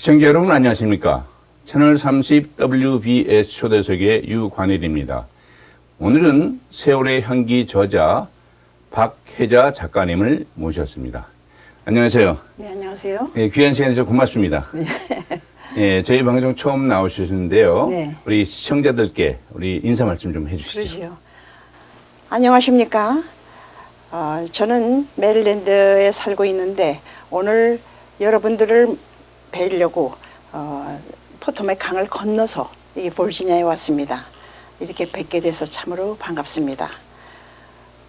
시청자 여러분 안녕하십니까? 채널 30 WBS 초대석의 유관일입니다. 오늘은 세월의 향기 저자 박혜자 작가님을 모셨습니다. 안녕하세요. 네, 안녕하세요. 네, 귀한 시간 내주셔서 고맙습니다. 네. 네, 저희 방송 처음 나오셨는데요. 네. 우리 시청자들께 우리 인사 말씀 좀 해주시죠. 그러지요. 안녕하십니까? 저는 메릴랜드에 살고 있는데 오늘 여러분들을 뵈려고 포토맥 강을 건너서 이 버지니아에 왔습니다. 이렇게 뵙게 돼서 참으로 반갑습니다.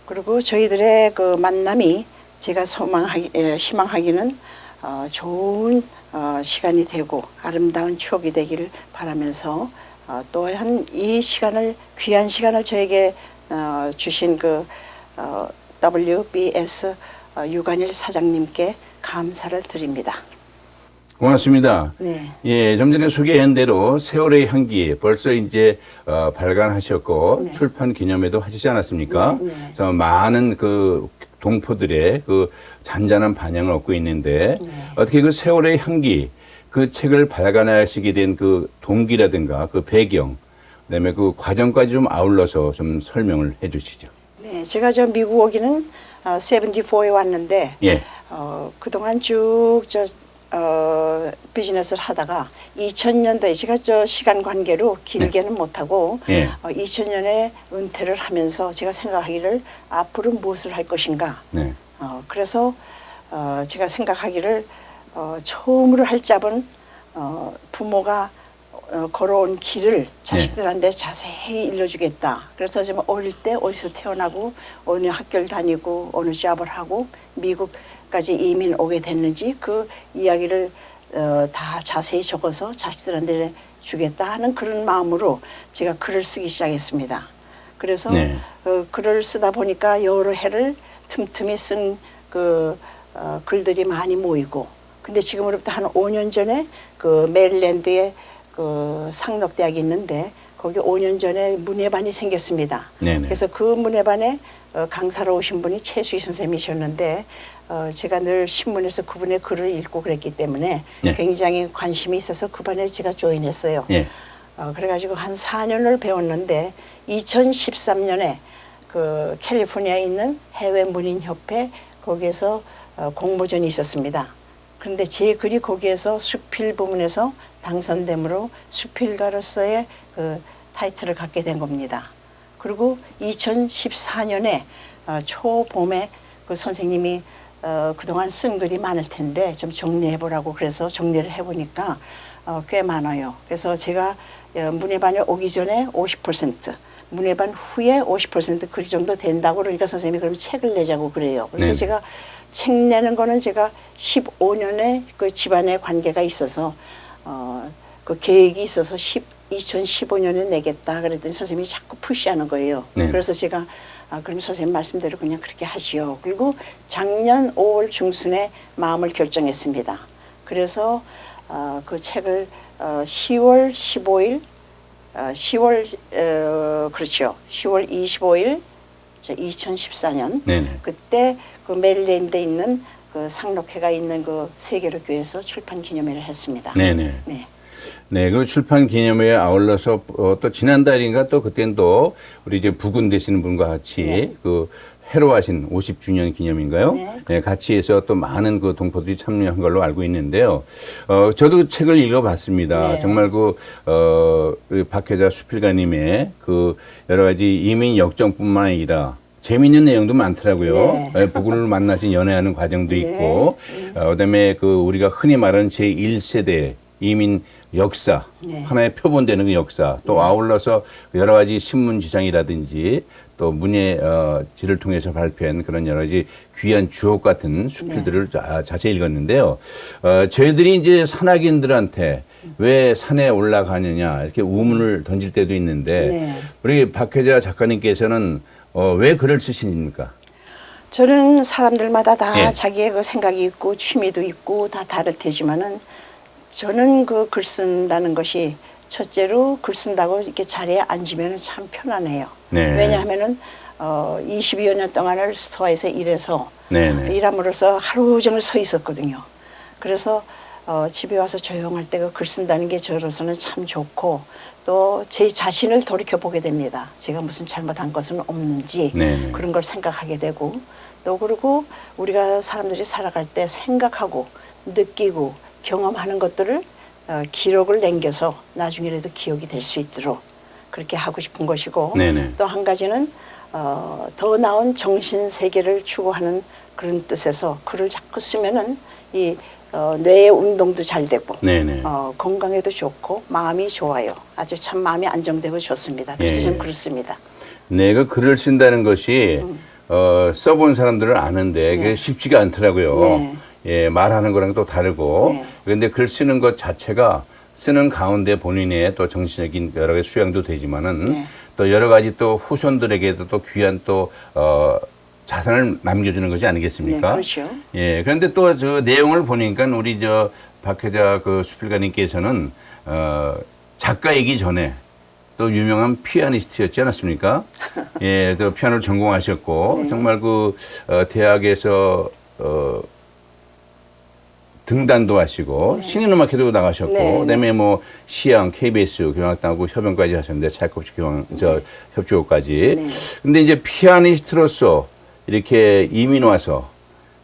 그리고 저희들의 그 만남이 제가 희망하기는 좋은 시간이 되고 아름다운 추억이 되기를 바라면서 또한 이 시간을 귀한 시간을 저에게 주신 그 WBS 유관일 사장님께 감사를 드립니다. 고맙습니다. 네. 예, 좀 전에 소개한 대로 세월의 향기 벌써 이제 발간하셨고 네. 출판 기념회도 하시지 않았습니까? 네, 네. 그래서 많은 그 동포들의 그 잔잔한 반향을 얻고 있는데 네. 어떻게 그 세월의 향기 그 책을 발간하시게 된 그 동기라든가 그 배경 그다음에 그 과정까지 좀 아울러서 좀 설명을 해주시죠. 네, 제가 저 미국 오기는 74에 왔는데 예. 그동안 쭉 비즈니스를 하다가 2000년도에 제가 저 시간 관계로 길게는 못하고 예. 2000년에 은퇴를 하면서 제가 생각하기를 앞으로 무엇을 할 것인가. 네. 그래서 제가 생각하기를 처음으로 할 잡은 부모가 걸어온 길을 자식들한테 자세히 일러주겠다. 그래서 좀 어릴 때 어디서 태어나고 어느 학교를 다니고 어느 잡을 하고 미국까지 이민 오게 됐는지 그 이야기를 다 자세히 적어서 자식들한테 주겠다 하는 그런 마음으로 제가 글을 쓰기 시작했습니다. 그래서 네. 글을 쓰다 보니까 여러 해를 틈틈이 쓴 글들이 많이 모이고 근데 지금으로부터 한 5년 전에 그 메릴랜드에 그 상록대학이 있는데 거기 5년 전에 문예반이 생겼습니다. 네네. 그래서 그 문예반에 강사로 오신 분이 최수희 선생님이셨는데 제가 늘 신문에서 그분의 글을 읽고 그랬기 때문에 네. 굉장히 관심이 있어서 그 반에 제가 조인했어요. 예. 그래가지고 한 4년을 배웠는데 2013년에 그 캘리포니아에 있는 해외 문인협회 거기에서 공모전이 있었습니다. 그런데 제 글이 거기에서 수필 부문에서 당선됨으로 수필가로서의 그 타이틀을 갖게 된 겁니다. 그리고 2014년에 초봄에 그 선생님이 그동안 쓴 글이 많을 텐데 좀 정리해보라고 그래서 정리를 해보니까 꽤 많아요. 그래서 제가 문예반에 오기 전에 50%, 문예반 후에 50% 그 정도 된다고 그러니까 선생님이 그럼 책을 내자고 그래요. 그래서 네. 제가 책 내는 거는 제가 15년의 그 집안의 관계가 있어서 그 계획이 있어서 2015년에 내겠다 그랬더니 선생님이 자꾸 푸시하는 거예요. 네. 그래서 제가 그럼 선생님 말씀대로 그냥 그렇게 하시오. 그리고 작년 5월 중순에 마음을 결정했습니다. 그래서 그 책을 10월 15일 그렇죠. 10월 25일 2014년 네네. 그때 그 메릴랜드에 있는 그 상록회가 있는 그 세계로교에서 출판 기념회를 했습니다. 네네. 네. 네, 그 출판 기념회에 아울러서 또 지난달인가 또 그때는 또 우리 이제 부군 되시는 분과 같이 네. 그 해로하신 50주년 기념인가요? 네. 네, 같이 해서 또 많은 그 동포들이 참여한 걸로 알고 있는데요. 저도 책을 읽어봤습니다. 네. 정말 우리 박혜자 수필가님의 그 여러 가지 이민 역정뿐만 아니라 재미있는 내용도 많더라고요. 네. 네, 부군을 만나신 연애하는 과정도 네. 있고, 그다음에 그 우리가 흔히 말하는 제1세대 이민 역사, 네. 하나의 표본되는 그 역사, 또 아울러서 여러 가지 신문 지장이라든지 또 문예지를 통해서 발표한 그런 여러 가지 귀한 주옥 같은 수필들을 자세히 읽었는데요. 저희들이 이제 산악인들한테 왜 산에 올라가느냐 이렇게 우문을 던질 때도 있는데 네. 우리 박혜자 작가님께서는 왜 글을 쓰십니까? 저는 사람들마다 다 예. 자기의 그 생각이 있고 취미도 있고 다 다를 테지만은 저는 그 글 쓴다는 것이 첫째로 글 쓴다고 이렇게 자리에 앉으면 참 편안해요. 네. 왜냐하면은 22여 년 동안을 스토어에서 일해서 네네. 일함으로써 하루 종일 서 있었거든요. 그래서 집에 와서 조용할 때 그 글 쓴다는 게 저로서는 참 좋고 또 제 자신을 돌이켜보게 됩니다. 제가 무슨 잘못한 것은 없는지 네네. 그런 걸 생각하게 되고 또 그리고 우리가 사람들이 살아갈 때 생각하고 느끼고 경험하는 것들을 기록을 남겨서 나중에라도 기억이 될 수 있도록 그렇게 하고 싶은 것이고 네네. 또 한 가지는 더 나은 정신 세계를 추구하는 그런 뜻에서 글을 자꾸 쓰면은 이 뇌의 운동도 잘 되고 네네. 건강에도 좋고 마음이 좋아요. 아주 참 마음이 안정되고 좋습니다. 그래서 예. 좀 그렇습니다. 내가 글을 쓴다는 것이 써본 사람들은 아는데 그게 네. 쉽지가 않더라고요. 네. 예, 말하는 거랑 또 다르고. 네. 그런데 글 쓰는 것 자체가 쓰는 가운데 본인의 또 정신적인 여러 가지 수양도 되지만은 네. 또 여러 가지 또 후손들에게도 또 귀한 또 자산을 남겨주는 것이 아니겠습니까? 네, 그렇죠. 예, 그런데 또 저 내용을 보니까 우리 저 박혜자 그 수필가님께서는 작가이기 전에 또 유명한 피아니스트였지 않았습니까? 예, 또 피아노를 전공하셨고 네. 정말 그 대학에서 등단도 하시고 신인음악회도 나가셨고 네, 그다음에 뭐 시향 KBS 교향악단하고 협연까지 하셨는데 차이코프스키 협주곡까지. 네. 근데 이제 피아니스트로서 이렇게 이민 와서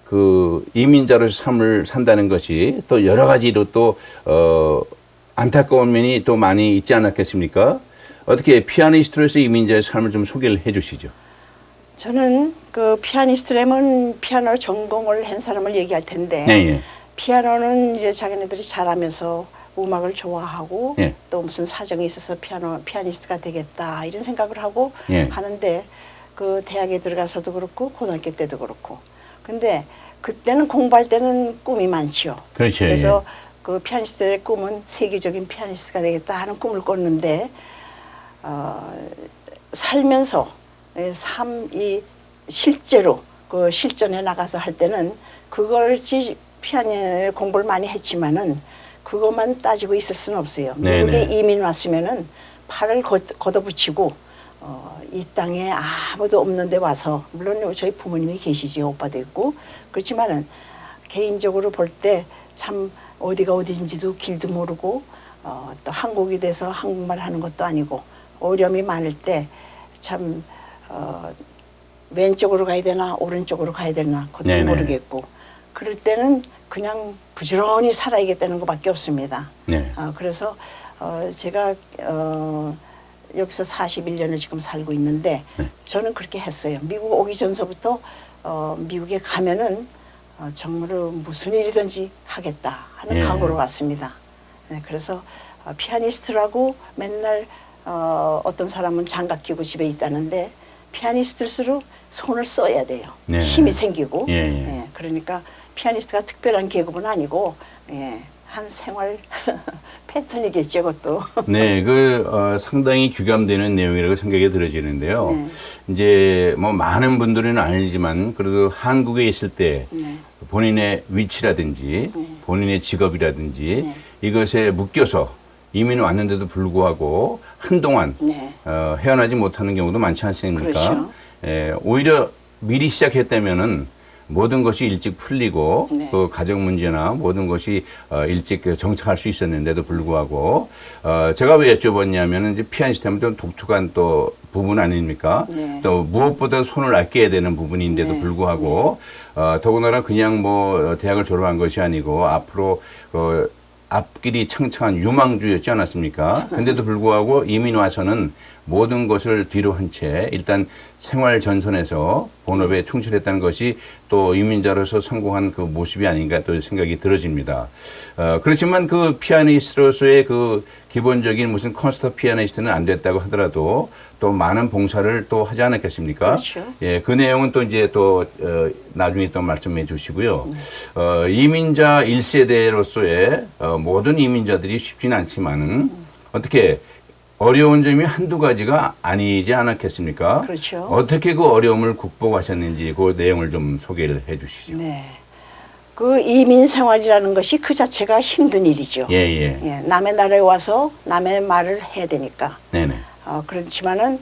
그 이민자로서 삶을 산다는 것이 또 여러 가지로 또 안타까운 면이 또 많이 있지 않았겠습니까? 어떻게 피아니스트로서 이민자의 삶을 좀 소개를 해 주시죠. 저는 그 피아니스트라면 피아노 전공을 한 사람을 얘기할 텐데 네, 예. 피아노는 이제 자기네들이 잘하면서 음악을 좋아하고 예. 또 무슨 사정이 있어서 피아니스트가 되겠다 이런 생각을 하고 예. 하는데 그 대학에 들어가서도 그렇고 고등학교 때도 그렇고 근데 그때는 공부할 때는 꿈이 많지요. 그렇죠. 그래서 예. 그 피아니스트의 꿈은 세계적인 피아니스트가 되겠다 하는 꿈을 꿨는데 살면서 삶이 실제로 그 실전에 나가서 할 때는 그걸 피아노 공부를 많이 했지만은 그것만 따지고 있을 수는 없어요. 네네. 미국에 이민 왔으면은 팔을 걷어붙이고 이 땅에 아무도 없는데 와서 물론 저희 부모님이 계시지요. 오빠도 있고 그렇지만은 개인적으로 볼 때 참 어디가 어디인지도 길도 모르고 또 한국이 돼서 한국말 하는 것도 아니고 어려움이 많을 때 참 왼쪽으로 가야 되나 오른쪽으로 가야 되나 그것도 네네. 모르겠고 그럴 때는 그냥 부지런히 살아야겠다는 것밖에 없습니다. 네. 그래서 제가 여기서 41년을 지금 살고 있는데 네. 저는 그렇게 했어요. 미국 오기 전서부터 미국에 가면은 정말로 무슨 일이든지 하겠다 하는 예. 각오로 왔습니다. 네, 그래서 피아니스트라고 맨날 어떤 사람은 장갑 끼고 집에 있다는데 피아니스트일수록 손을 써야 돼요. 네. 힘이 생기고. 예, 예. 예, 그러니까 피아니스트가 특별한 계급은 아니고 한 생활 패턴이겠죠, 그것도. 네, 상당히 규감되는 내용이라고 생각이 들어지는데요. 네. 이제 뭐 많은 분들은 아니지만 그래도 한국에 있을 때 네. 본인의 위치라든지 본인의 직업이라든지 네. 이것에 묶여서 이민 왔는데도 불구하고 한동안 네. 헤어나지 못하는 경우도 많지 않습니까? 그렇죠. 오히려 미리 시작했다면은 모든 것이 일찍 풀리고 네. 그 가정 문제나 모든 것이 일찍 정착할 수 있었는데도 불구하고 제가 왜 여쭤봤냐면은 이제 피아니스트 하면 좀 독특한 또 부분 아닙니까? 네. 또 무엇보다 손을 아껴야 되는 부분인데도 네. 불구하고 더군다나 그냥 뭐 대학을 졸업한 것이 아니고 앞으로 앞길이 창창한 유망주였지 않았습니까? 근데도 불구하고 이민 와서는 모든 것을 뒤로 한 채 일단 생활 전선에서 본업에 충실했다는 것이 또 이민자로서 성공한 그 모습이 아닌가 또 생각이 들어집니다. 그렇지만 그 피아니스트로서의 그 기본적인 무슨 콘서트 피아니스트는 안 됐다고 하더라도 또 많은 봉사를 또 하지 않았겠습니까? 그렇죠. 예, 그 내용은 또 이제 또 나중에 또 말씀해 주시고요. 이민자 1세대로서의 모든 이민자들이 쉽지는 않지만은 어떻게 어려운 점이 한두 가지가 아니지 않았겠습니까? 그렇죠. 어떻게 그 어려움을 극복하셨는지 그 내용을 좀 소개를 해 주시죠. 네. 그 이민 생활이라는 것이 그 자체가 힘든 일이죠. 예, 예. 예, 남의 나라에 와서 남의 말을 해야 되니까. 네네. 그렇지만은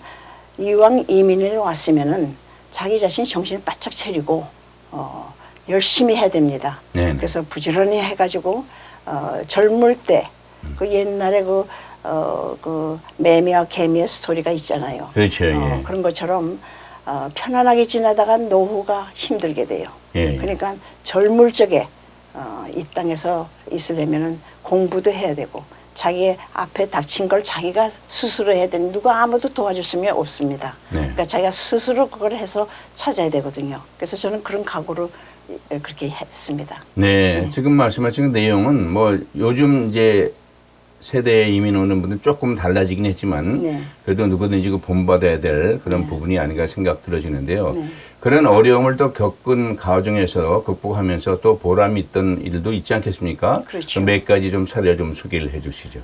이왕 이민을 왔으면은 자기 자신이 정신을 바짝 차리고 열심히 해야 됩니다. 네네. 그래서 부지런히 해가지고 젊을 때 그 옛날에 그 매미와 개미의 스토리가 있잖아요. 그렇죠. 예. 그런 것처럼 편안하게 지나다가 노후가 힘들게 돼요. 예. 그러니까 젊을 적에 이 땅에서 있으려면은 공부도 해야 되고 자기의 앞에 닥친 걸 자기가 스스로 해야 되는 누가 아무도 도와줄 수이 없습니다. 네. 그러니까 자기가 스스로 그걸 해서 찾아야 되거든요. 그래서 저는 그런 각오로 그렇게 했습니다. 네, 지금 말씀하신 내용은 뭐 요즘 이제 세대에 이민 오는 분들은 조금 달라지긴 했지만 네. 그래도 누구든지 그 본받아야 될 그런 부분이 아닌가 생각 들어지는데요. 네. 그런 어려움을 또 겪은 가정에서 극복하면서 또 보람이 있던 일도 있지 않겠습니까? 그렇죠. 몇 가지 좀 사례 좀 소개를 해 주시죠.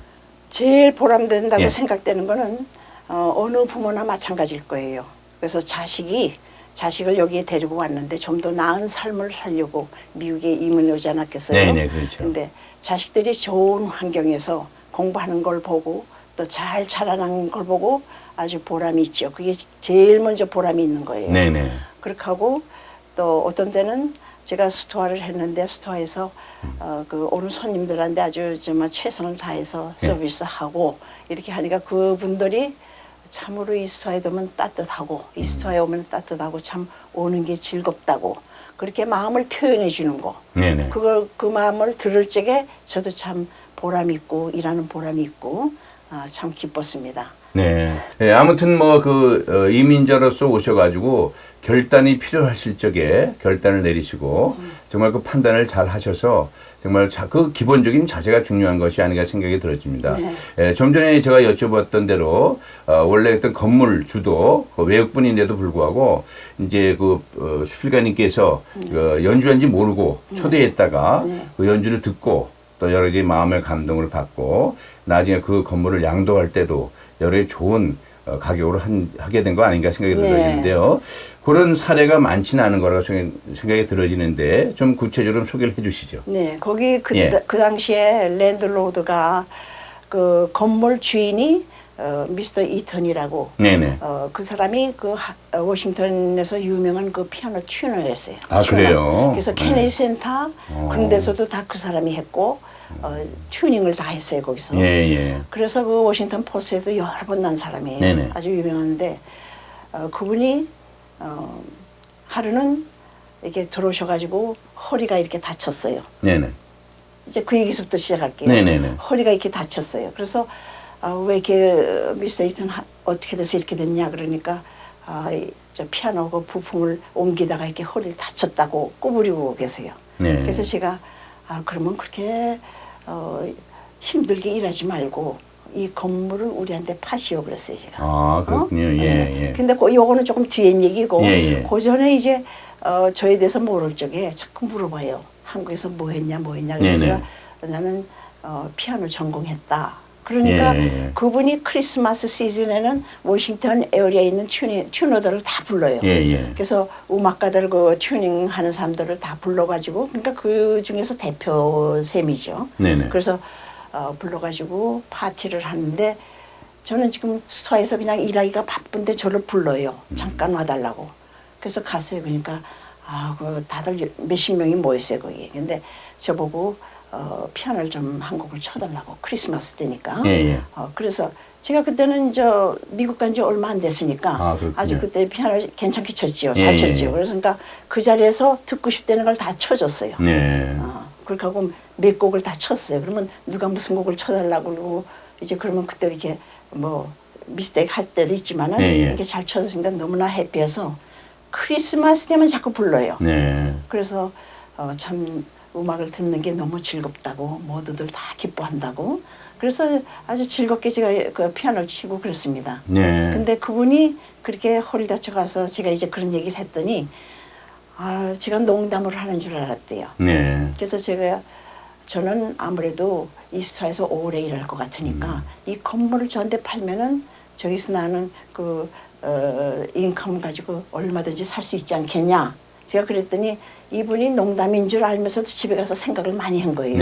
제일 보람된다고 예. 생각되는 거는 어느 부모나 마찬가지일 거예요. 그래서 자식을 여기에 데리고 왔는데 좀 더 나은 삶을 살려고 미국에 이민을 오지 않았겠어요? 네네, 그렇죠. 근데 자식들이 좋은 환경에서 공부하는 걸 보고 또 잘 자라난 걸 보고 아주 보람이 있죠. 그게 제일 먼저 보람이 있는 거예요. 네네. 그렇게 하고 또 어떤 때는 제가 스토어를 했는데 스토어에서 그 오는 손님들한테 아주 정말 최선을 다해서 서비스하고 이렇게 하니까 그분들이 참으로 이 스토어에 오면 따뜻하고 이 스토어에 오면 따뜻하고 참 오는 게 즐겁다고 그렇게 마음을 표현해 주는 거. 네네. 그 마음을 들을 적에 저도 참 보람이 있고 일하는 보람이 있고 참 기뻤습니다. 네. 네, 아무튼 뭐 이민자로서 오셔가지고 결단이 필요하실 적에 결단을 내리시고 정말 그 판단을 잘 하셔서 정말 그 기본적인 자세가 중요한 것이 아닌가 생각이 들어집니다. 네. 예, 좀 전에 제가 여쭤봤던 대로 원래 어떤 건물 주도 외국분인데도 불구하고 이제 수필가님께서 연주한지 모르고 초대했다가 그 연주를 듣고 또 여러 가지 마음의 감동을 받고 나중에 그 건물을 양도할 때도 여러 가지 좋은 가격으로 하게 된 거 아닌가 생각이 들어지는데요. 그런 사례가 많지는 않은 거라고 생각이 들어지는데 좀 구체적으로 소개를 해 주시죠. 네, 거기 그 당시에 랜드로드가 그 건물 주인이 미스터 이턴이라고 네네. 그 사람이 워싱턴에서 유명한 그 피아노 튜너였어요. 아, 튜너. 그래요? 그래서 케네디 센터 그런 데서도 다 그 사람이 했고 튜닝을 다 했어요 거기서. 예. 그래서 그 워싱턴 포스트에도 여러 번 난 사람이에요. 네네. 아주 유명한데 그분이 하루는 이렇게 들어오셔가지고 허리가 이렇게 다쳤어요. 네네. 이제 그 얘기부터 시작할게요. 네네네. 허리가 이렇게 다쳤어요. 그래서 왜 이렇게 미스터 이튼 어떻게 돼서 이렇게 됐냐 그러니까 저 피아노 그 부품을 옮기다가 이렇게 허리를 다쳤다고 꼬부리고 계세요. 네. 그래서 제가 그러면 그렇게 힘들게 일하지 말고 이 건물을 우리한테 파시오 그랬어요 제가. 아, 그렇군요. 예. 근데 요거는 조금 뒤엔 얘기고 예. 그 전에 이제 저에 대해서 모를 적에 자꾸 물어봐요. 한국에서 뭐 했냐 그래서 네네. 제가 나는 피아노 전공했다. 그러니까 그분이 크리스마스 시즌에는 워싱턴 에어리아에 있는 튜너들을 다 불러요. 그래서 음악가들 그 튜닝하는 사람들을 다 불러가지고 그러니까 그 중에서 대표 셈이죠. 네네. 그래서 불러가지고 파티를 하는데 저는 지금 스토어에서 그냥 일하기가 바쁜데 저를 불러요. 잠깐 와달라고. 그래서 갔어요. 그러니까 다들 몇십 명이 모였어요 거기. 근데 저보고 피아노를 좀 한 곡을 쳐달라고 크리스마스 때니까. 그래서 제가 그때는 미국 간 지 얼마 안 됐으니까 아주 그때 피아노 괜찮게 쳤지요. 잘 쳤지요. 그래서 그러니까 그 자리에서 듣고 싶다는 걸 다 쳐줬어요. 그렇게 하고 몇 곡을 다 쳤어요. 그러면 누가 무슨 곡을 쳐달라고 그러고 이제 그러면 그때 이렇게 뭐 미스테이크 할 때도 있지만은 이렇게 잘 쳐줬으니까 너무나 해피해서 크리스마스 때면 자꾸 불러요. 그래서 참 음악을 듣는 게 너무 즐겁다고 모두들 다 기뻐한다고 그래서 아주 즐겁게 제가 그 피아노를 치고 그랬습니다. 근데 그분이 그렇게 허리 다쳐가서 제가 이제 그런 얘기를 했더니 제가 농담을 하는 줄 알았대요. 그래서 저는 아무래도 이 스토어에서 오래 일할 것 같으니까 이 건물을 저한테 팔면은 저기서 나는 인컴 가지고 얼마든지 살 수 있지 않겠냐. 제가 그랬더니 이분이 농담인 줄 알면서도 집에 가서 생각을 많이 한 거예요.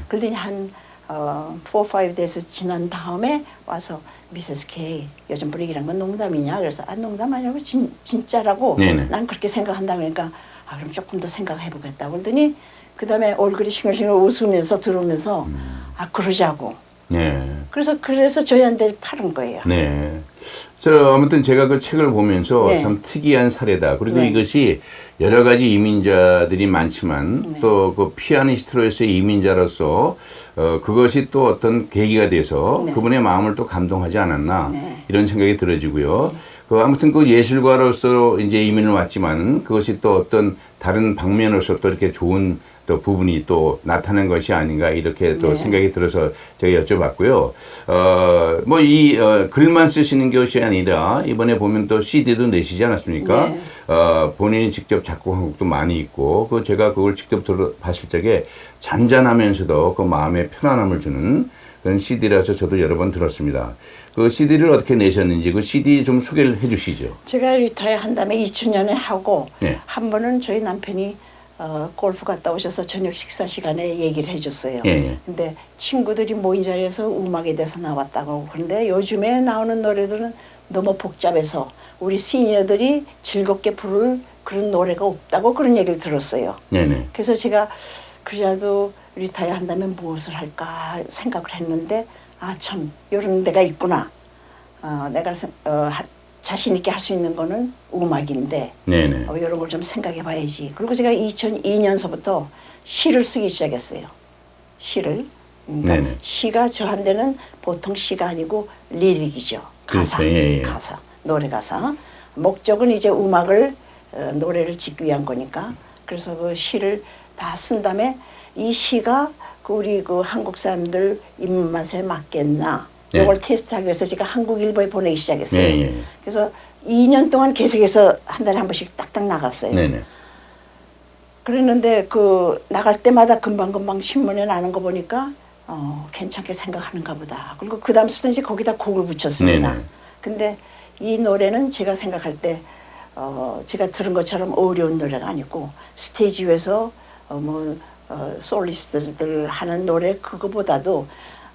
그러더니 한 4, 5days 지난 다음에 와서 미세스 K 요즘 분위기란 건 농담이냐? 그래서 농담 아니라고 진짜라고 난 그렇게 생각한다 그러니까 그럼 조금 더 생각해 보겠다. 그러더니 그다음에 얼굴이 싱글싱글 웃으면서 들어오면서 그러자고. 네. 그래서 저희한테 팔은 거예요. 네. 아무튼 제가 그 책을 보면서 네. 참 특이한 사례다. 그리고 네. 이것이 여러 가지 이민자들이 많지만 네. 또 그 피아니스트로서의 이민자로서 그것이 또 어떤 계기가 돼서 네. 그분의 마음을 또 감동하지 않았나 네. 이런 생각이 들어지고요. 아무튼 그 예술가로서 이제 이민을 왔지만 그것이 또 어떤 다른 방면으로서 또 이렇게 좋은 또 부분이 또 나타난 것이 아닌가 이렇게 또 네. 생각이 들어서 제가 여쭤봤고요. 글만 쓰시는 것이 아니라 이번에 보면 또 CD도 내시지 않았습니까? 네. 본인이 직접 작곡한 곡도 많이 있고, 제가 그걸 직접 봤을 적에 잔잔하면서도 그 마음에 편안함을 주는 그런 CD라서 저도 여러 번 들었습니다. 그 CD를 어떻게 내셨는지 그 CD 좀 소개를 해 주시죠. 제가 리타이어 한 다음에 2000년에 하고 네. 한 번은 저희 남편이 골프 갔다 오셔서 저녁 식사 시간에 얘기를 해줬어요. 예. 근데 친구들이 모인 자리에서 음악에 대해서 나왔다고. 그런데 요즘에 나오는 노래들은 너무 복잡해서 우리 시니어들이 즐겁게 부를 그런 노래가 없다고 그런 얘기를 들었어요. 네네. 그래서 제가 그래도 리타이어 한다면 무엇을 할까 생각을 했는데 참 이런 데가 있구나. 내가 자신 있게 할 수 있는 거는 음악인데 네네. 이런 걸 좀 생각해 봐야지. 그리고 제가 2002년서부터 시를 쓰기 시작했어요. 시를. 그러니까 네네. 시가 저한테는 보통 시가 아니고 리릭이죠. 가사. 그렇죠. 예, 예. 가사. 노래 가사. 목적은 이제 음악을 노래를 짓기 위한 거니까. 그래서 그 시를 다 쓴 다음에 이 시가 우리 그 한국 사람들 입맛에 맞겠나. 네. 이걸 테스트하기 위해서 제가 한국일보에 보내기 시작했어요. 네, 예. 그래서 2년 동안 계속해서 한 달에 한 번씩 딱딱 나갔어요. 네네. 그랬는데 나갈 때마다 금방금방 신문에 나는 거 보니까 괜찮게 생각하는가 보다. 그리고 그 다음부터 이제 거기다 곡을 붙였습니다. 네네. 근데 이 노래는 제가 생각할 때 제가 들은 것처럼 어려운 노래가 아니고 스테이지 위에서 솔리스트들 하는 노래 그거보다도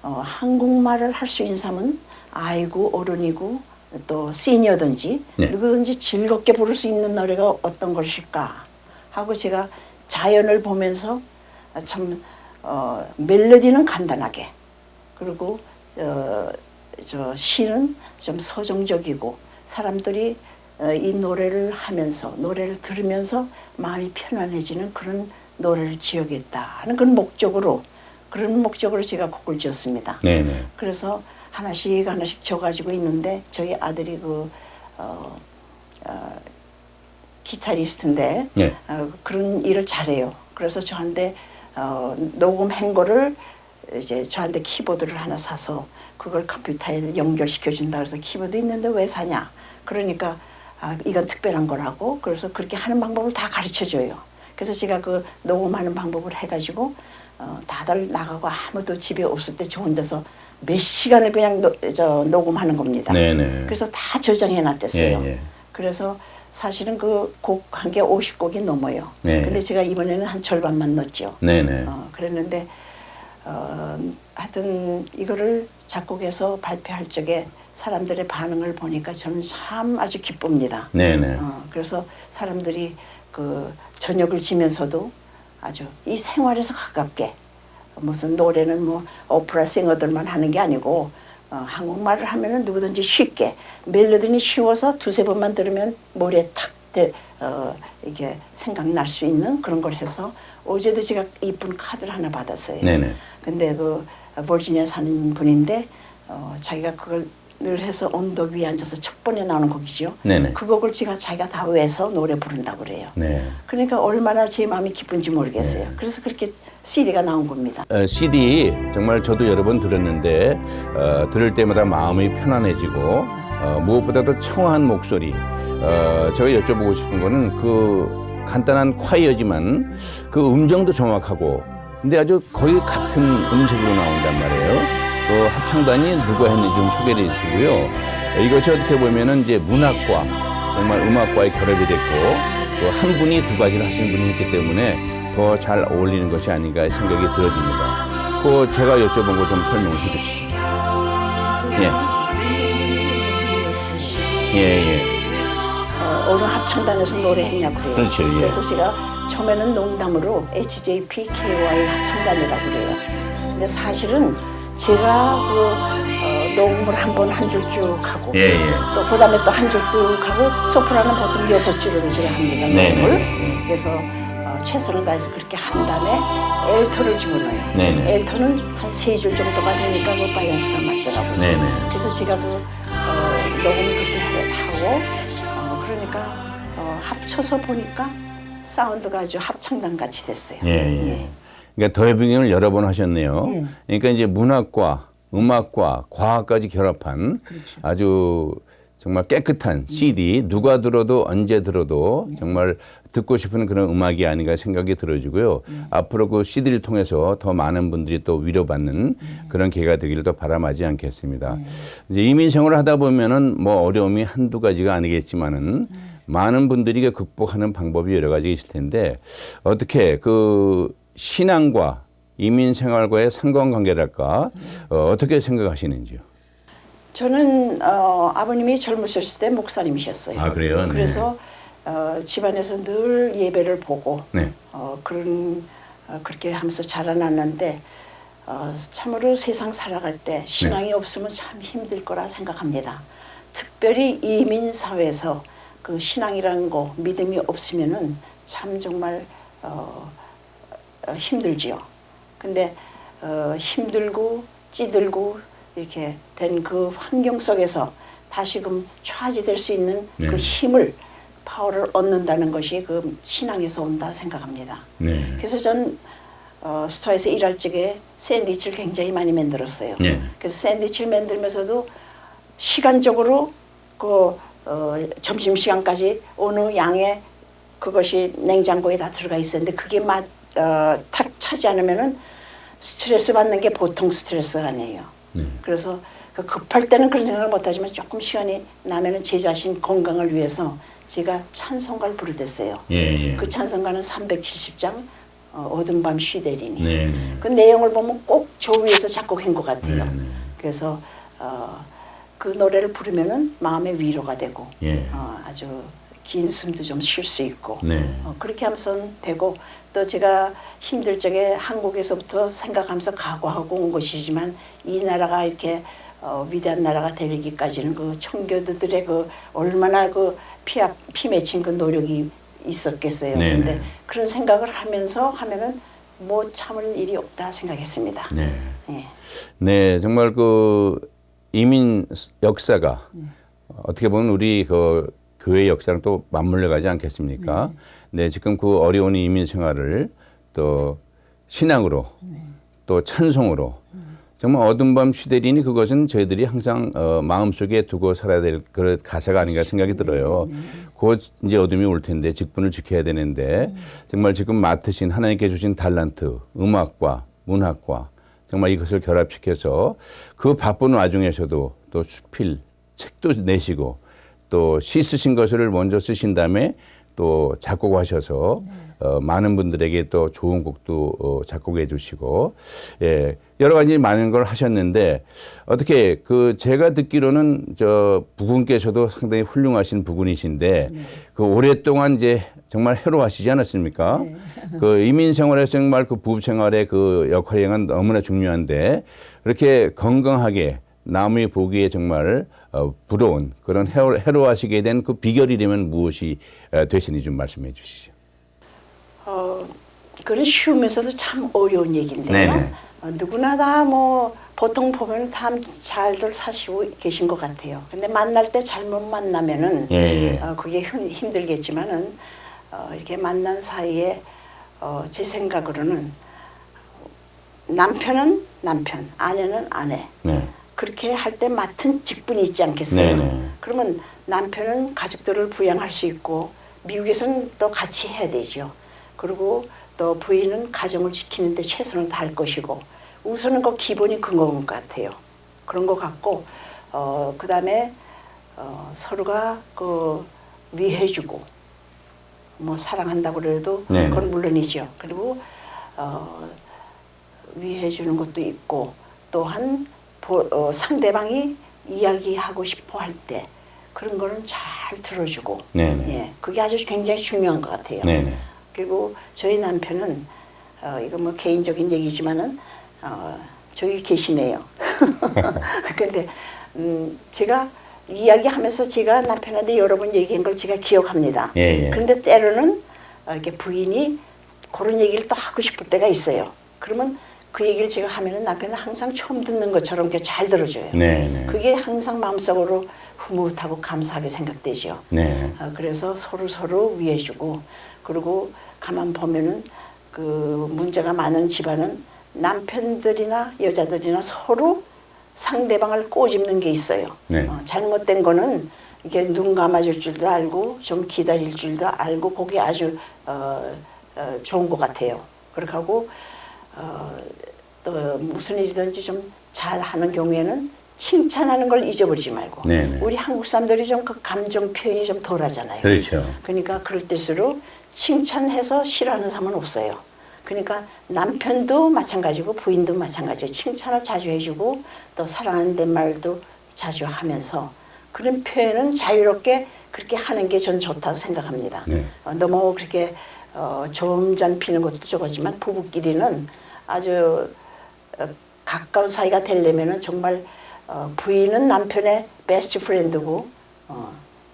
한국말을 할 수 있는 사람은 아이고 어른이고 또 시니어든지 네. 누구든지 즐겁게 부를 수 있는 노래가 어떤 것일까 하고 제가 자연을 보면서 참 멜로디는 간단하게 그리고 저 시는 좀 서정적이고 사람들이 이 노래를 하면서 노래를 들으면서 마음이 편안해지는 그런 노래를 지어야겠다 하는 그런 목적으로 제가 곡을 지었습니다. 네네. 그래서 하나씩 져가지고 있는데 저희 아들이 기타리스트인데 네. 그런 일을 잘해요. 그래서 저한테 녹음한 거를 이제 저한테 키보드를 하나 사서 그걸 컴퓨터에 연결시켜 준다 그래서 키보드 있는데 왜 사냐? 그러니까 이건 특별한 거라고 그래서 그렇게 하는 방법을 다 가르쳐 줘요. 그래서 제가 그 녹음하는 방법을 해가지고 다들 나가고 아무도 집에 없을 때 저 혼자서 몇 시간을 그냥 녹음하는 겁니다. 네네. 그래서 다 저장해 놨댔어요. 예. 그래서 사실은 그 곡 한 개 50곡이 넘어요. 네. 근데 제가 이번에는 한 절반만 넣었죠. 네네. 그랬는데 하여튼 이거를 작곡해서 발표할 적에 사람들의 반응을 보니까 저는 참 아주 기쁩니다. 네네. 그래서 사람들이 그 저녁을 지면서도 아주 이 생활에서 가깝게 무슨 노래는 뭐 오페라 싱어들만 하는 게 아니고 한국말을 하면은 누구든지 쉽게 멜로디는 쉬워서 두세 번만 들으면 머리에 탁 이게 생각날 수 있는 그런 걸 해서 어제도 제가 이쁜 카드를 하나 받았어요. 네네. 근데 그 버지니아 사는 분인데 자기가 그걸 늘 해서 언덕 위에 앉아서 첫 번에 나오는 곡이죠. 네네. 그 곡을 자기가 다 외서 노래 부른다고 그래요. 네. 그러니까 얼마나 제 마음이 기쁜지 모르겠어요. 그래서 그렇게 CD가 나온 겁니다. CD 정말 저도 여러 번 들었는데 들을 때마다 마음이 편안해지고 무엇보다도 청아한 목소리. 제가 여쭤보고 싶은 거는 그 간단한 콰이어지만 그 음정도 정확하고 근데 아주 거의 같은 음색으로 나온단 말이에요. 그 합창단이 누가 했는지 좀 소개를 해주시고요. 이것이 어떻게 보면은 이제 문학과 정말 음악과의 결합이 됐고 또 한 분이 두 가지를 하시는 분이 있기 때문에 더 잘 어울리는 것이 아닌가 생각이 들어집니다. 그 제가 여쭤본 거 좀 설명을 해주시죠. 예. 어느 합창단에서 노래했냐 그래요. 그렇죠, 예. 그래서 제가 처음에는 농담으로 HJPKY 합창단이라고 그래요. 근데 사실은 제가 녹음을 한 번 한 줄 쭉 하고 예, 예. 또 그다음에 또 한 줄 쭉 하고 소프라는 보통 6줄을 제가 합니다. 네, 녹음을. 네. 그래서 최선을 다해서 그렇게 한 다음에 엘토를 집어넣어요. 네, 네. 엘토는 한 3줄 정도가 되니까 그 밸런스가 맞더라고요. 네, 네. 그래서 제가 녹음을 그렇게 하고 그러니까 합쳐서 보니까 사운드가 아주 합창단 같이 됐어요. 예. 그러니까 더해빙을 여러 번 하셨네요. 예. 그러니까 이제 문학과 음악과 과학까지 결합한 그렇죠. 아주 정말 깨끗한 CD 누가 들어도 언제 들어도 정말 듣고 싶은 그런 음악이 아닌가 생각이 들어지고요. 앞으로 그 CD를 통해서 더 많은 분들이 또 위로받는 그런 기회가 되기를 더 바람하지 않겠습니다. 이제 이민 생활을 하다 보면은 뭐 어려움이 한두 가지가 아니겠지만은 많은 분들이 극복하는 방법이 여러 가지 있을 텐데 어떻게 그 신앙과 이민 생활과의 상관관계랄까 어떻게 생각하시는지요? 저는 아버님이 젊으셨을 때 목사님이셨어요. 아, 그래요? 네. 그래서 집안에서 늘 예배를 보고 네. 그렇게 하면서 자라났는데 참으로 세상 살아갈 때 신앙이 없으면 참 힘들 거라 생각합니다. 특별히 이민 사회에서 그 신앙이라는 거 믿음이 없으면은 참 정말 힘들지요. 근데 힘들고 찌들고 이렇게 된 그 환경 속에서 다시금 차지될 수 있는 그 힘을 파워를 얻는다는 것이 그 신앙에서 온다 생각합니다. 네. 그래서 전 스토어에서 일할 적에 샌드위치를 굉장히 많이 만들었어요. 네. 그래서 샌드위치를 만들면서도 시간적으로 점심시간까지 어느 양의 그것이 냉장고에 다 들어가 있었는데 그게 탁 차지 않으면은 스트레스 받는 게 보통 스트레스가 아니에요. 그래서 급할 때는 그런 생각을 못하지만 조금 시간이 나면은 제 자신 건강을 위해서 제가 찬송가를 부르댔어요. 예. 그 찬송가는 370장 어둠 밤 쉬되리니. 네. 그 내용을 보면 꼭 조위에서 작곡한 것 같아요. 네. 그래서 그 노래를 부르면은 마음의 위로가 되고 예. 아주 긴 숨도 좀 쉴 수 있고 네. 그렇게 하면서 되고 또 제가 힘들 적에 한국에서부터 생각하면서 각오하고 온 것이지만 이 나라가 이렇게 위대한 나라가 되기까지는 그 청교도들의 그 얼마나 그 피 맺힌 그 노력이 있었겠어요. 그런데 그런 생각을 하면서 하면은 뭐 참을 일이 없다 생각했습니다. 네. 예. 네, 정말 그 이민 역사가 어떻게 보면 우리 그 교회 역사랑 또 맞물려 가지 않겠습니까? 네, 지금 그 어려운 이민 생활을 또 신앙으로 또 찬송으로 정말 어둠 밤 쉬되리니 그것은 저희들이 항상 마음속에 두고 살아야 될 그런 가사가 아닌가 생각이 들어요. 곧 이제 어둠이 올 텐데 직분을 지켜야 되는데 정말 지금 맡으신 하나님께 주신 달란트, 음악과 문학과 정말 이것을 결합시켜서 그 바쁜 와중에서도 또 수필, 책도 내시고 또 시 쓰신 것을 먼저 쓰신 다음에 또 작곡하셔서 많은 분들에게 또 좋은 곡도 작곡해 주시고 예, 여러 가지 많은 걸 하셨는데 어떻게 그 제가 듣기로는 저 부군께서도 상당히 훌륭하신 부군이신데 그 오랫동안 이제 정말 해로하시지 않았습니까? 그 이민 생활에서 정말 그 부부 생활의 그 역할이 너무나 중요한데 그렇게 건강하게 남이 보기에 정말 부러운 그런 해로하시게 된 그 비결이라면 무엇이 되시는지 좀 말씀해 주시죠. 그건 쉬우면서도 참 어려운 얘기인데요. 누구나 다 뭐 보통 보면 다 잘들 사시고 계신 것 같아요. 근데 만날 때 잘못 만나면은 그게 힘들겠지만은 이렇게 만난 사이에 제 생각으로는 남편은 남편, 아내는 아내. 그렇게 할 때 맡은 직분이 있지 않겠어요? 그러면 남편은 가족들을 부양할 수 있고 미국에서는 또 같이 해야 되죠. 그리고 또 부인은 가정을 지키는 데 최선을 다할 것이고 우선은 그 기본이 그건 것 같아요. 그런 것 같고 그다음에 서로가 그 위해주고 뭐 사랑한다고 그래도 그건 물론이죠. 그리고 위해주는 것도 있고 또한 상대방이 이야기하고 싶어 할 때 그런 거는 잘 들어주고 네네. 예, 그게 아주 굉장히 중요한 것 같아요. 네네. 그리고 저희 남편은 이거 뭐 개인적인 얘기지만은 저기 계시네요. 근데 제가 이야기하면서 제가 남편한테 여러 번 얘기한 걸 제가 기억합니다. 예, 예. 그런데 때로는 이렇게 부인이 그런 얘기를 또 하고 싶을 때가 있어요. 그러면 그 얘기를 제가 하면은 남편은 항상 처음 듣는 것처럼 이렇게 잘 들어줘요. 네네. 그게 항상 마음속으로 흐뭇하고 감사하게 생각되죠. 네. 그래서 서로 위해주고, 그리고 가만 보면은 그 문제가 많은 집안은 남편들이나 여자들이나 서로 상대방을 꼬집는 게 있어요. 네. 잘못된 거는 이게 눈 감아줄 줄도 알고 좀 기다릴 줄도 알고 그게 아주 좋은 것 같아요. 그렇게 하고 또 무슨 일이든지 좀 잘하는 경우에는 칭찬하는 걸 잊어버리지 말고. 네네. 우리 한국 사람들이 좀 그 감정 표현이 좀 덜하잖아요. 그렇죠. 그러니까 그럴 때일수록 칭찬해서 싫어하는 사람은 없어요. 그러니까 남편도 마찬가지고 부인도 마찬가지고 칭찬을 자주 해주고 또 사랑하는 말도 자주 하면서 그런 표현은 자유롭게 그렇게 하는 게 전 좋다고 생각합니다. 네. 너무 그렇게 점잖 피는 것도 좋지만 부부끼리는 아주 가까운 사이가 되려면은 정말 부인은 남편의 베스트 프렌드고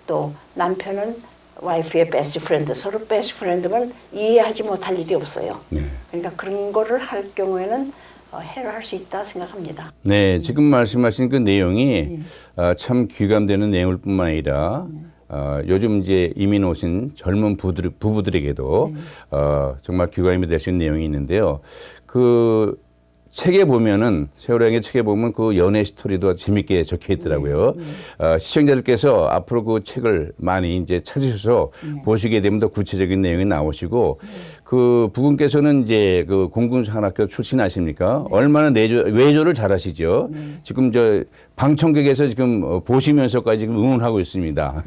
또 남편은 와이프의 베스트 프렌드, 서로 베스트 프렌드면 이해하지 못할 일이 없어요. 네. 그러니까 그런 거를 할 경우에는 해결할 수 있다 생각합니다. 네, 지금 말씀하신 그 내용이 참 귀감되는 내용일 뿐만 아니라 요즘 이제 이민 오신 젊은 부부들에게도 정말 귀감이 될 수 있는 내용이 있는데요. 그 책에 보면은 세월양의 책에 보면 그 연애 스토리도 재밌게 적혀 있더라고요. 시청자들께서 앞으로 그 책을 많이 이제 찾으셔서 보시게 되면 더 구체적인 내용이 나오시고 그 부군께서는 이제 그 공군사관학교 출신 아십니까? 얼마나 외조를 잘하시죠. 지금 저 방청객에서 지금 보시면서까지 지금 응원하고 있습니다.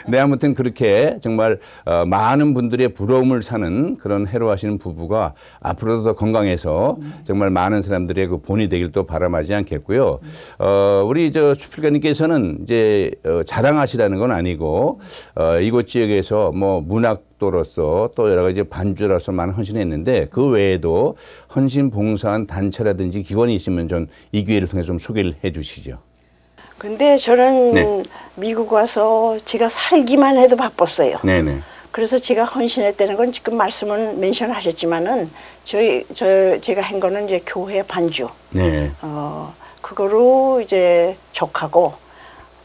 네, 아무튼 그렇게 정말 많은 분들의 부러움을 사는 그런 해로하시는 부부가 앞으로도 더 건강해서 정말 많은 사람들의 그 본이 되길 또 바람하지 않겠고요. 우리 저 수필가님께서는 이제 자랑하시라는 건 아니고 이곳 지역에서 뭐 문학도로서 또 여러 가지 반주로서 많은 헌신했는데 그 외에도 헌신 봉사한 단체라든지 기관이 있으면 전 이 기회를 통해서 좀 소개를 해 주시죠. 근데 저는 네. 미국 와서 제가 살기만 해도 바빴어요. 네네. 그래서 제가 헌신했다는 건 지금 말씀은 멘션하셨지만은 제가 한 거는 이제 교회 반주. 네. 그거로 이제 족하고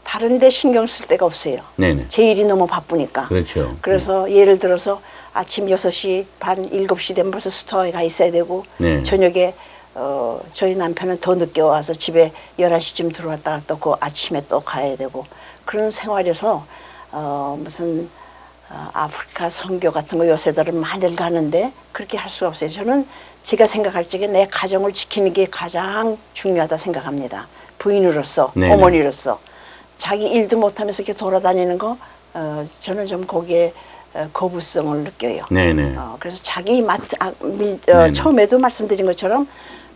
다른 데 신경 쓸 데가 없어요. 네네. 제 일이 너무 바쁘니까. 그렇죠. 그래서 예를 들어서 아침 6시 반 7시 되면 벌써 스토어에 가 있어야 되고 네. 저녁에 저희 남편은 더 늦게 와서 집에 11시쯤 들어왔다가 또 그 아침에 또 가야 되고 그런 생활에서 무슨 아프리카 선교 같은 거 요새들은 많이 가는데 그렇게 할 수가 없어요. 저는 제가 생각할 적에 내 가정을 지키는 게 가장 중요하다 생각합니다. 부인으로서, 네네. 어머니로서. 자기 일도 못하면서 이렇게 돌아다니는 거 저는 좀 거기에 거부성을 느껴요. 네네. 그래서 자기 네네. 처음에도 말씀드린 것처럼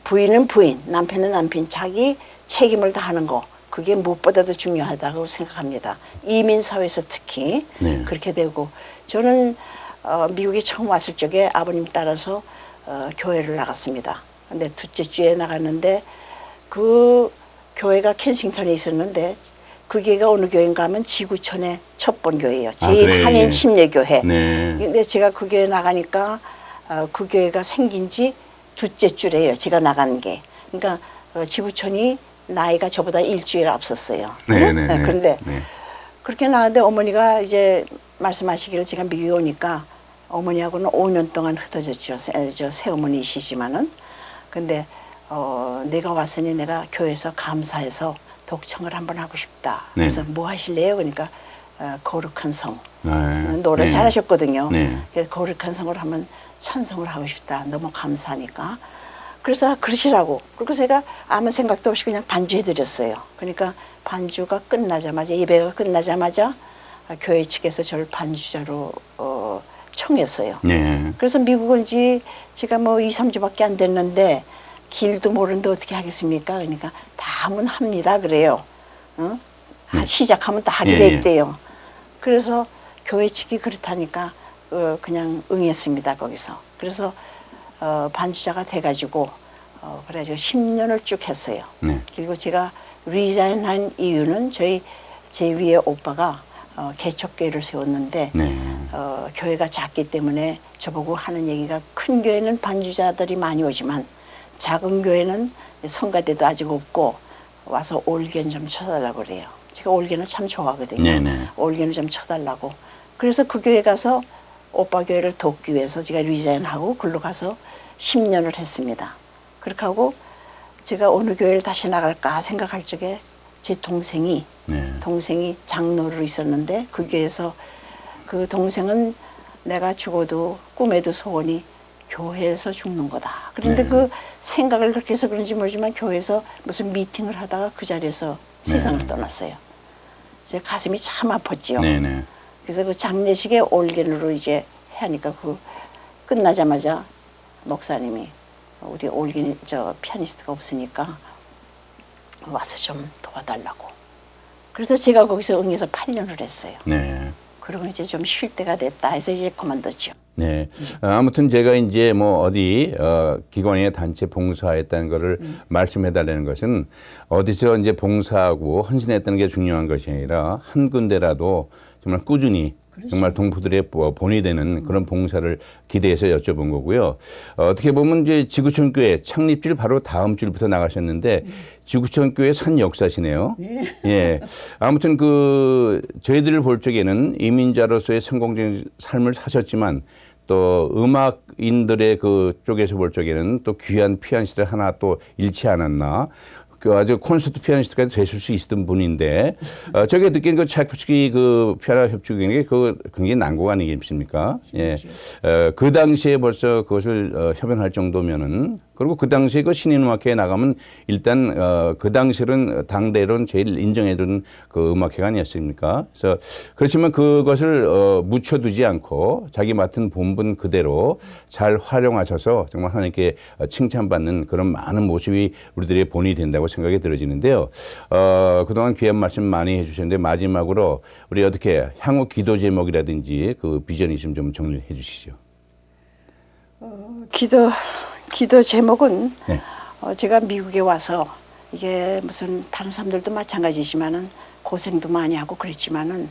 부인은 부인, 남편은 남편, 자기 책임을 다하는 거 그게 무엇보다도 중요하다고 생각합니다. 이민 사회에서 특히 네. 그렇게 되고 저는 미국에 처음 왔을 적에 아버님 따라서 교회를 나갔습니다. 근데 둘째 주에 나갔는데 그 교회가 켄싱턴에 있었는데 그 교회가 어느 교회인가 하면 지구촌의 첫 번 교회예요. 제일 그래. 한인 침례교회. 네. 근데 제가 그 교회 나가니까 그 교회가 생긴 지 둘째 주래요. 제가 나간 게. 그러니까 지구촌이 나이가 저보다 일주일 앞섰어요. 네네. 그런데 네. 그렇게 나왔는데 어머니가 이제 말씀하시기를 제가 미국에 오니까 어머니하고는 5년 동안 흩어졌죠. 저 새어머니시지만은. 근데 내가 왔으니 내가 교회에서 감사해서 독청을 한번 하고 싶다. 네. 그래서 뭐 하실래요? 그러니까 거룩한 성. 네. 노래 네. 잘하셨거든요. 네. 그래서 거룩한 성을 한번 찬송을 하고 싶다. 너무 감사하니까. 그래서 그러시라고. 그리고 제가 아무 생각도 없이 그냥 반주해드렸어요. 그러니까 반주가 끝나자마자, 예배가 끝나자마자 교회 측에서 저를 반주자로 청했어요. 네. 그래서 미국 온 지 제가 뭐 2, 3주밖에 안 됐는데 길도 모르는데 어떻게 하겠습니까? 그러니까 다 하면 합니다. 그래요. 시작하면 또 하게 예, 돼 있대요. 그래서 교회 측이 그렇다니까 그냥 응했습니다. 거기서. 그래서 반주자가 돼가지고 그래가지고 10년을 쭉 했어요. 네. 그리고 제가 리자인한 이유는 제 위에 오빠가 개척교회를 세웠는데 네. 교회가 작기 때문에 저보고 하는 얘기가 큰 교회는 반주자들이 많이 오지만 작은 교회는 성가대도 아직 없고 와서 올겐 좀 쳐달라고 그래요. 제가 올겐을 참 좋아하거든요. 네네. 올겐을 좀 쳐달라고. 그래서 그 교회 가서 오빠 교회를 돕기 위해서 제가 리자인하고 글로 가서 10년을 했습니다. 그렇게 하고 제가 어느 교회를 다시 나갈까 생각할 적에 제 동생이 장로로 있었는데 그 교회에서 그 동생은 내가 죽어도 꿈에도 소원이 교회에서 죽는 거다. 그런데 그 생각을 그렇게 해서 그런지 모르지만 교회에서 무슨 미팅을 하다가 그 자리에서 세상을 떠났어요. 제 가슴이 참 아팠지요. 네네. 그래서 그 장례식에 올겐으로 이제 하니까 그 끝나자마자 목사님이 우리 올겐 피아니스트가 없으니까 와서 좀 도와달라고. 그래서 제가 거기서 응해서 8년을 했어요. 네. 그리고 이제 좀 쉴 때가 됐다 해서 이제 그만뒀죠. 네. 아무튼 제가 이제 뭐 어디 기관이나 단체 봉사했다는 거를 말씀해 달라는 것은 어디서 이제 봉사하고 헌신했다는 게 중요한 것이 아니라 한 군데라도 정말 꾸준히 정말 동포들의 본이 되는 그런 봉사를 기대해서 여쭤본 거고요. 어떻게 보면 이제 지구촌 교회 창립주일 바로 다음 주일부터 나가셨는데 지구촌 교회 산 역사시네요. 네. 예. 아무튼 저희들을 볼 적에는 이민자로서의 성공적인 삶을 사셨지만 또 음악인들의 쪽에서 볼 적에는 또 귀한 피아니스트를 하나 또 잃지 않았나. 아주 콘서트 피아니스트까지 되실 수 있었던 분인데, 저게 느낀 차이코프스키 피아노 협주경이 굉장히 난곡 아니겠습니까? 예. 그 당시에 벌써 그것을 협연할 정도면은, 그리고 그 당시에 신인음악회에 나가면 일단 그 당시로는 당대로는 제일 인정해주는 음악회가 아니었습니까? 그래서 그렇지만 그것을 묻혀두지 않고 자기 맡은 본분 그대로 잘 활용하셔서 정말 하나님께 칭찬받는 그런 많은 모습이 우리들의 본이 된다고 생각이 들어지는데요. 그동안 귀한 말씀 많이 해주셨는데 마지막으로 우리 어떻게 향후 기도 제목이라든지 그 비전 있으면 좀 정리해 주시죠. 기도 제목은 네. 제가 미국에 와서 이게 무슨 다른 사람들도 마찬가지지만은 고생도 많이 하고 그랬지만은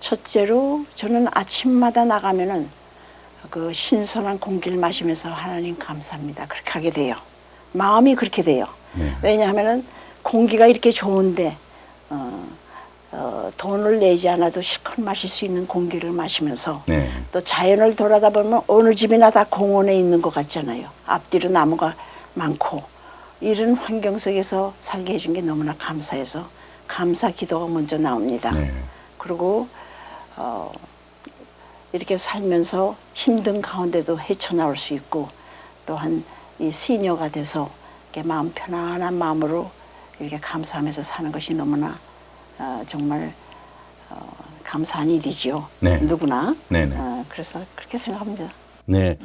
첫째로 저는 아침마다 나가면은 그 신선한 공기를 마시면서 하나님 감사합니다. 그렇게 하게 돼요. 마음이 그렇게 돼요. 네. 왜냐하면은 공기가 이렇게 좋은데 돈을 내지 않아도 실컷 마실 수 있는 공기를 마시면서 네. 또 자연을 돌아다 보면 어느 집이나 다 공원에 있는 것 같잖아요. 앞뒤로 나무가 많고 이런 환경 속에서 살게 해준 게 너무나 감사해서 감사 기도가 먼저 나옵니다. 네. 그리고 이렇게 살면서 힘든 가운데도 헤쳐나올 수 있고 또한 이 시니어가 돼서 이렇게 마음 편안한 마음으로 이렇게 감사하면서 사는 것이 너무나 정말 감사한 일이지요. 네. 누구나. 네네. 그래서 그렇게 생각합니다. 네.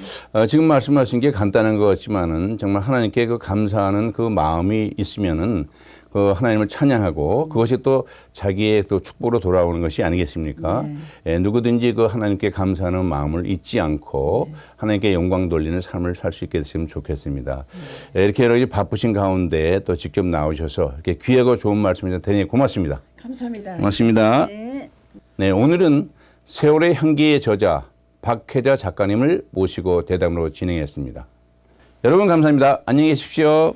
지금 말씀하신 게 간단한 것 같지만은 정말 하나님께 감사하는 그 마음이 있으면은 하나님을 찬양하고 그것이 또 자기의 또 축복으로 돌아오는 것이 아니겠습니까? 예, 누구든지 하나님께 감사하는 마음을 잊지 않고 하나님께 영광 돌리는 삶을 살 수 있게 됐으면 좋겠습니다. 예, 이렇게 여러 가지 바쁘신 가운데 또 직접 나오셔서 이렇게 귀하고 좋은 말씀을 대단히 고맙습니다. 감사합니다. 고맙습니다. 네. 네, 오늘은 세월의 향기의 저자 박혜자 작가님을 모시고 대담으로 진행했습니다. 여러분 감사합니다. 안녕히 계십시오.